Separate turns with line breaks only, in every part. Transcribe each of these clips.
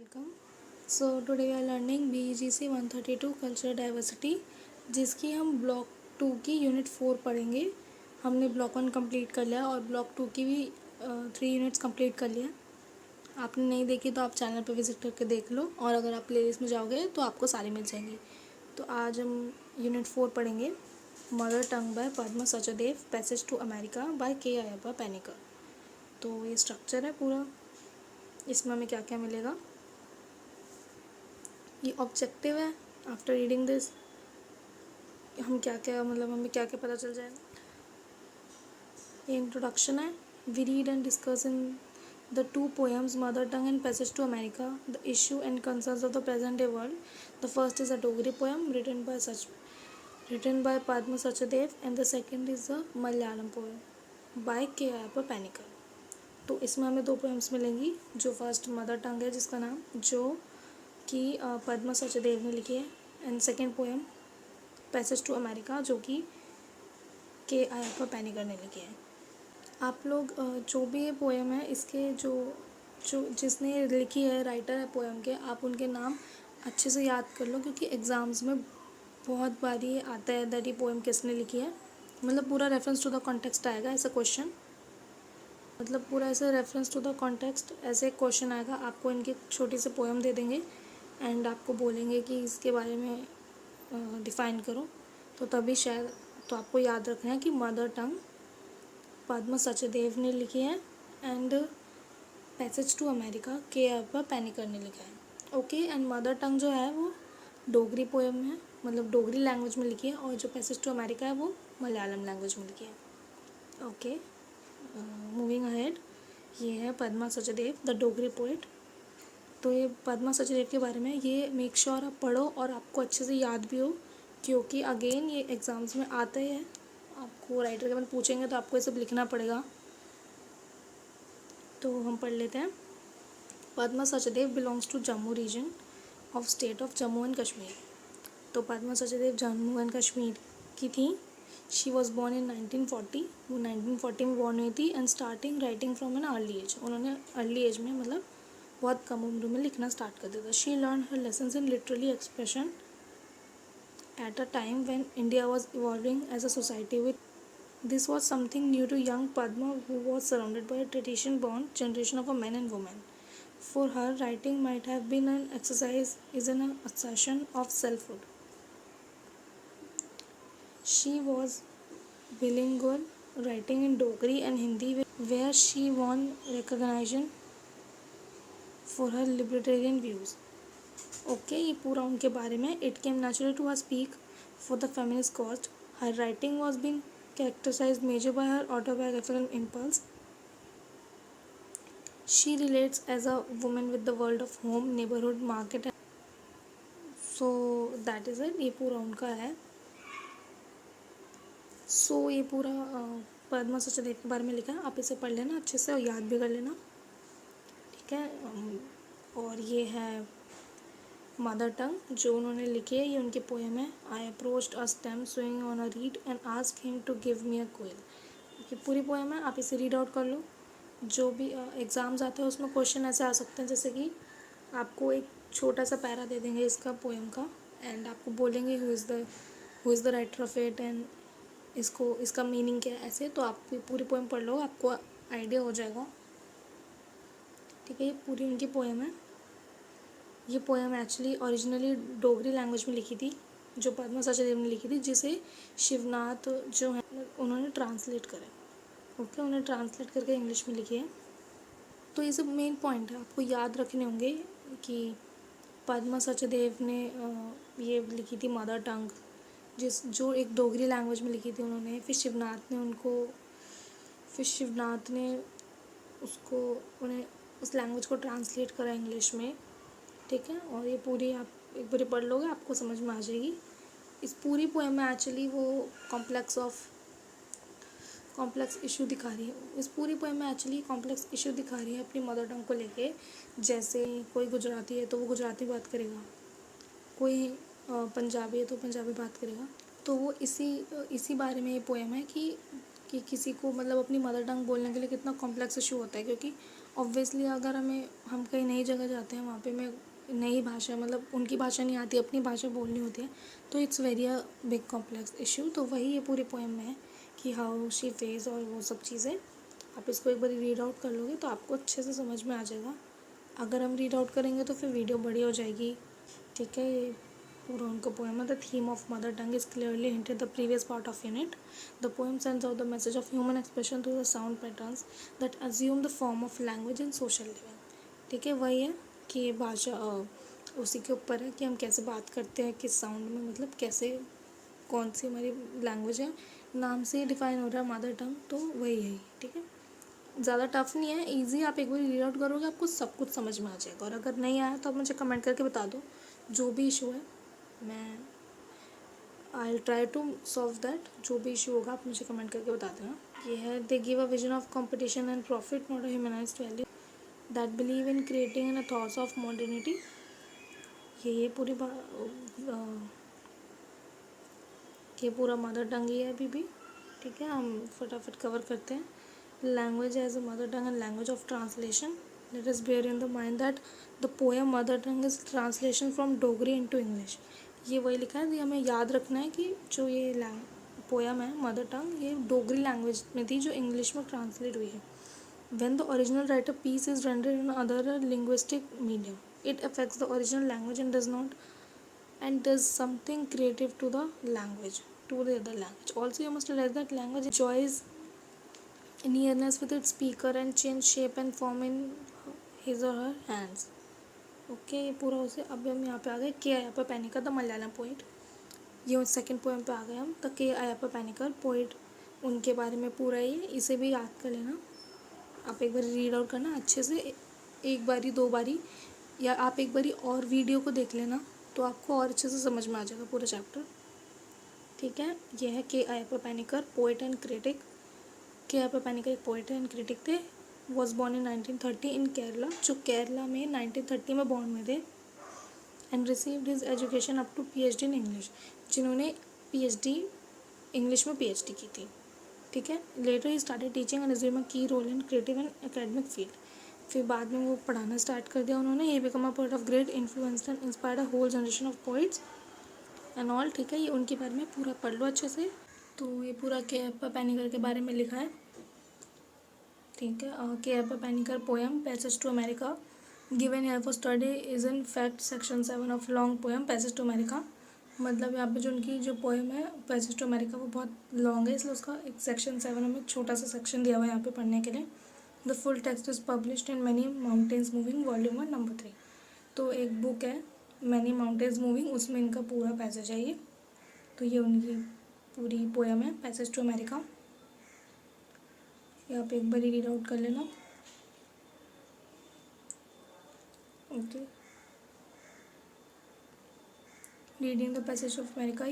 Welcome. So today we are learning BGC 132 cultural diversity, जिसकी हम block 2 की unit 4 पढ़ेंगे। हमने ब्लॉक 1 कंप्लीट कर लिया और ब्लॉक 2 की भी 3 यूनिट्स कंप्लीट कर लिया। आपने नहीं देखी तो आप चैनल पर विजिट करके देख लो, और अगर आप प्लेलिस्ट में जाओगे तो आपको सारी मिल जाएंगी। तो आज हम यूनिट 4 पढ़ेंगे, mother tongue by Padma Sachdev, passage to America by K Ayyappa Panicker. तो ये स्ट्रक्चर है पूरा, इसमें हमें क्या क्या मिलेगा। ये ऑब्जेक्टिव है। आफ्टर रीडिंग दिस हम क्या क्या हमें क्या क्या पता चल जाएगा। ये इंट्रोडक्शन है। We read and discuss in the two poems mother tongue and passage to America the issue and concerns of the present day world. The first is a Dogri poem written by Padma Sachdev and the second is a Malayalam poem by के अयप्पा पेनिकर। तो इसमें हमें दो poems मिलेंगी। जो first mother tongue है, जिसका नाम जो कि पद्मा सचदेव ने लिखी है, and second poem passage to America, जो कि के अयप्पा पेनिकर ने लिखी है। आप लोग जो भी ये पोएम है, इसके जो जो जिसने लिखी है, राइटर है पोएम के, आप उनके नाम अच्छे से याद कर लो, क्योंकि एग्ज़ाम्स में बहुत बार ये आता है दैट ये पोएम किसने लिखी है। मतलब पूरा रेफरेंस टू द कॉन्टेक्स्ट आएगा ऐसा क्वेश्चन, मतलब पूरा ऐसे रेफरेंस टू द कॉन्टेक्स्ट ऐसे क्वेश्चन आएगा। आपको इनकी छोटी सी पोएम दे देंगे एंड आपको बोलेंगे कि इसके बारे में डिफ़ाइन करो, तो तभी शायद तो आपको याद रखना है कि मदर टंग पद्मा सचदेव ने लिखी है एंड पैसेज टू अमेरिका के अयप्पा पेनिकर ने लिखा है। ओके, एंड मदर टंग जो है वो डोगरी पोएम है, मतलब डोगरी लैंग्वेज में लिखी है, और जो पैसेज टू अमेरिका है वो मलयालम लैंग्वेज में लिखी है। ओके, मूविंग अहेड, ये है पद्मा सचदेव द डोगरी पोइट। तो ये पद्मा सचदेव के बारे में ये मेक श्योर आप पढ़ो और आपको अच्छे से याद भी हो, क्योंकि अगेन ये एग्ज़ाम्स में आता ही है। आपको राइटर के बाद पूछेंगे तो आपको ये सब लिखना पड़ेगा। तो हम पढ़ लेते हैं। Padma Sachdev belongs to Jammu region of state of Jammu and Kashmir. तो पद्मा सचदेव जम्मू एंड कश्मीर की थी। She was born in 1940। वो 1940 में बॉर्न हुई थी and starting writing from an early age. उन्होंने अर्ली एज में, मतलब बहुत कम उम्र में लिखना स्टार्ट कर दिया था। She learn her lessons in literally expression at a time when India was evolving as a society with this was something new to young Padma, who was surrounded by a tradition born generation of a man and women. For her, writing might have been an exercise is an assertion of selfhood. She was bilingual, writing in Dogri and Hindi, where she won recognition for her libertarian views. Okay, ये पूरा उनके बारे में. It came naturally to her speak for the feminist cause. Her writing was being characterized major by her autobiographical impulse. She relates as a woman with the world of home, neighborhood, market. So that is it. ये पूरा उनका है. So ये पूरा पद्मा सचदेव के बारे में लिखा है. आप इसे पढ़ लेना अच्छे से और याद भी कर लेना, ठीक है. और ये है मदर टंग जो उन्होंने लिखी है. ये उनकी पोएम है. I approached a stem swing on a reed and asked him to give me a koel. ये पूरी पोएम है. आप इसे रीड आउट कर लो. जो भी एग्ज़ाम्स आते हैं उसमें क्वेश्चन ऐसे आ सकते हैं, जैसे कि आपको एक छोटा सा पैरा दे देंगे इसका पोएम का, एंड आपको बोलेंगे who is the writer of it and इसका मीनिंग क्या है. ऐसे तो आप पूरी पोएम पढ़ लो, आपको आइडिया हो जाएगा, ठीक है. ये पूरी उनकी पोएम है. ये poem actually originally Dogri language में लिखी थी, जो पद्मा सचदेव ने लिखी थी, जिसे शिवनाथ जो है उन्होंने ट्रांसलेट करा. ओके, उन्होंने ट्रांसलेट करके इंग्लिश में लिखी है. तो ये सब मेन पॉइंट है, आपको याद रखने होंगे कि पद्मा सचदेव ने ये लिखी थी मदर टंग, जो एक डोगरी लैंग्वेज में लिखी थी उन्होंने. फिर शिवनाथ ने उसको उन्हें उस लैंग्वेज को ट्रांसलेट करा इंग्लिश में, ठीक है. और ये पूरी आप एक बार पढ़ लोगे आपको समझ में आ जाएगी. इस पूरी पोएम में एक्चुअली वो कॉम्प्लेक्स इशू दिखा रही है. इस पूरी पोएम में एक्चुअली कॉम्प्लेक्स इशू दिखा रही है अपनी मदर टंग को लेके. जैसे कोई गुजराती है तो वो गुजराती बात करेगा, कोई पंजाबी है तो पंजाबी बात करेगा. तो वो इसी बारे में ये पोएम है कि किसी को मतलब अपनी मदर टंग बोलने के लिए कितना कॉम्प्लेक्स इशू होता है, क्योंकि ऑब्वियसली अगर हम कहीं नई जगह जाते हैं, वहाँ पे मैं नई भाषा, मतलब उनकी भाषा नहीं आती, अपनी भाषा बोलनी होती है, तो it's very a big complex issue. तो वही ये पूरे पोएम में है कि हाउ शी फेस और वो सब चीज़ें। आप इसको एक बार रीड आउट कर लोगे तो आपको अच्छे से समझ में आ जाएगा। अगर हम रीड आउट करेंगे तो फिर वीडियो बड़ी हो जाएगी, ठीक है। ये पूरा उनका पोएम है। The theme of mother tongue is clearly hinted the previous part of unit. The poem sends out the message of human expression through the sound patterns that assume the form of language in social living. ठीक है, वही है कि ये भाषा उसी के ऊपर है कि हम कैसे बात करते हैं, किस साउंड में, मतलब कैसे, कौन सी हमारी लैंग्वेज है। नाम से ही डिफाइन हो रहा है मदर टंग, तो वही है, ठीक है। ज़्यादा टफ नहीं है, इजी। आप एक बार रीड आउट करोगे आपको सब कुछ समझ में आ जाएगा। और अगर नहीं आया तो आप मुझे कमेंट करके बता दो, जो भी इशू है मैं I will try to solve that. जो भी इशू होगा आप मुझे कमेंट करके बता देना। ये है, they give a vision of competition and profit, not a humanised value that believe in creating an a thoughts of modernity. ये पूरी ये पूरा मदर टंग ही है अभी भी, ठीक है। हम फटाफट कवर करते हैं। Language as a mother tongue and language of translation. Let us bear in the mind that the poem mother tongue is translation from Dogri into English. ये वही लिखा है, ये हमें याद रखना है कि जो ये पोएम है मदर टंग, ये डोगरी लैंग्वेज में थी जो इंग्लिश में ट्रांसलेट हुई है। When the original writer piece is rendered in other linguistic medium, it affects the original language and does something creative to the language, to the other language. Also, you must realize that language enjoys nearness with its speaker and change shape and form in his or her hands. Okay, ये पूरा उसे। अब हम यहाँ पे आ गए के Ayyappa Paniker the Malayalam poet. ये सेकंड पोएम पे आ गए हम, द के अयप्पा पैनिकर पोइट। उनके बारे में पूरा ही है, इसे भी याद कर लेना। आप एक बार रीड आउट करना अच्छे से, एक बारी दो बारी, या आप एक बारी और वीडियो को देख लेना तो आपको और अच्छे से समझ में आ जाएगा पूरा चैप्टर, ठीक है। यह है K Ayyappa Paniker, poet and critic. K Ayyappa Paniker एक पोएट एंड क्रिटिक थे। Was born in 1930 in Kerala, जो केरला में 1930 में बॉर्न हुए थे। And received his education up to PhD in English, जिन्होंने PhD इंग्लिश में PhD की थी, ठीक है। Later he started teaching and assume a key role in creative and academic field. फिर बाद में वो पढ़ाना स्टार्ट कर दिया उन्होंने। ये become a part of great influence and inspired a whole generation of poets and all, ठीक है। ये उनके बारे में पूरा पढ़ लो अच्छे से। तो ये पूरा के अयप्पा पैनिकर के बारे में लिखा है, ठीक है। K Ayyappa Paniker poem passage to America given here for study is in fact section 7 of long poem passage to America. मतलब यहाँ पे जो उनकी जो पोएम है पैसेज टू अमेरिका वो बहुत लॉन्ग है, इसलिए उसका एक सेक्शन 7 में छोटा सा सेक्शन दिया हुआ है यहाँ पे पढ़ने के लिए। The full text is published in many mountains moving volume 1 number 3। तो एक बुक है मैनी माउंटेन्स मूविंग, उसमें इनका पूरा पैसेज है ये। तो ये उनकी पूरी पोएम है पैसेज टू अमेरिका। यहाँ पे एक बार रीड आउट कर लेना, okay. Reading the passage of America,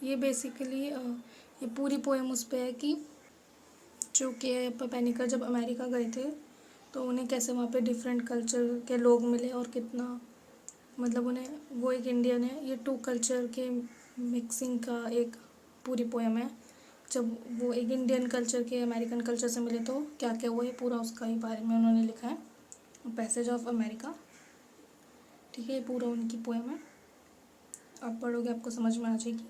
ये बेसिकली ये पूरी पोएम उस पर है कि जो के अयप्पा पैनिकर जब अमेरिका गए थे तो उन्हें कैसे वहाँ पे डिफरेंट कल्चर के लोग मिले और कितना, मतलब उन्हें, वो एक इंडियन है, ये 2 कल्चर के मिक्सिंग का एक पूरी पोएम है। जब वो एक इंडियन कल्चर के अमेरिकन कल्चर से मिले तो क्या क्या हुआ, ये पूरा उसका ही बारे में उन्होंने लिखा है, पैसेज ऑफ अमेरिका, ठीक है। ये पूरा उनकी पोएम है, आप पढ़ोगे आपको समझ में आ जाएगी।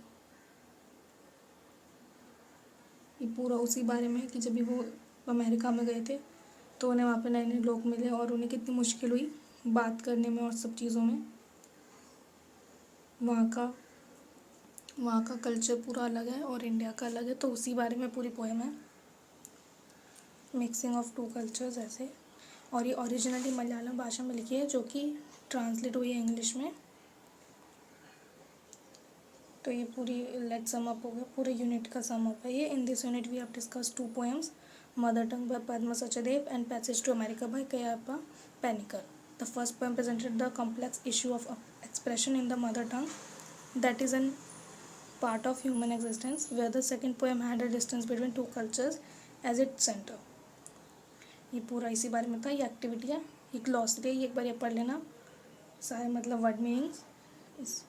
ये पूरा उसी बारे में है कि जब भी वो अमेरिका में गए थे तो उन्हें वहाँ पे नए नए लोग मिले और उन्हें कितनी मुश्किल हुई बात करने में और सब चीज़ों में। वहाँ का कल्चर पूरा अलग है और इंडिया का अलग है, तो उसी बारे में पूरी पोएम है, मिक्सिंग ऑफ 2 कल्चर्स ऐसे। और ये ओरिजिनली मलयालम भाषा में लिखी है जो कि ट्रांसलेट हुई है इंग्लिश में। तो ये पूरी लेट सम अप हो गया, पूरे यूनिट का सम अप है ये। In this unit we have discuss 2 poems, mother tongue by Padma Sachdev and passage to America by K Ayyappa Paniker. The first poem presented the complex issue of expression in the mother tongue that is an part of human existence, where the second poem had a distance between 2 cultures as its center। ये पूरा इसी बारे में था, ये activity है, ये glossary है, ये एक बार ये पढ़ लेना सारे मतलब वर्ड मीनिंग्स इस,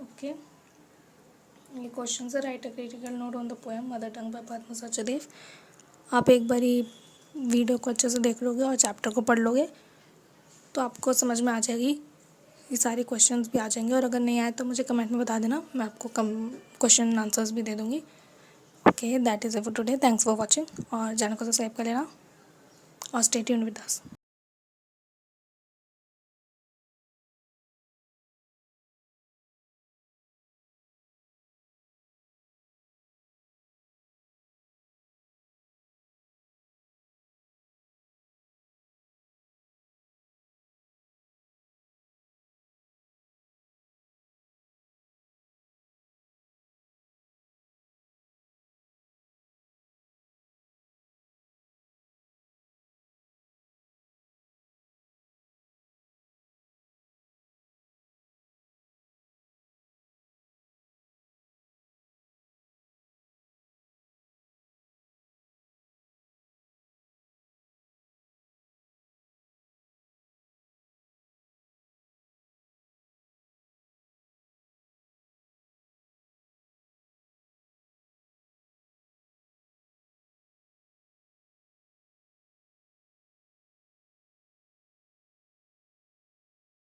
ओके। ये क्वेश्चन है, write a critical note on the poem mother tongue by Padma Sachdev. आप एक बारी वीडियो को अच्छे से देख लोगे और चैप्टर को पढ़ लोगे तो आपको समझ में आ जाएगी, ये सारे क्वेश्चंस भी आ जाएंगे। और अगर नहीं आए तो मुझे कमेंट में बता देना, मैं आपको क्वेश्चन आंसर्स भी दे दूँगी। Okay, that is it for today. Thanks for watching और चैनल को सब्सक्राइब कर लेना और स्टे ट्यून्ड विद अस।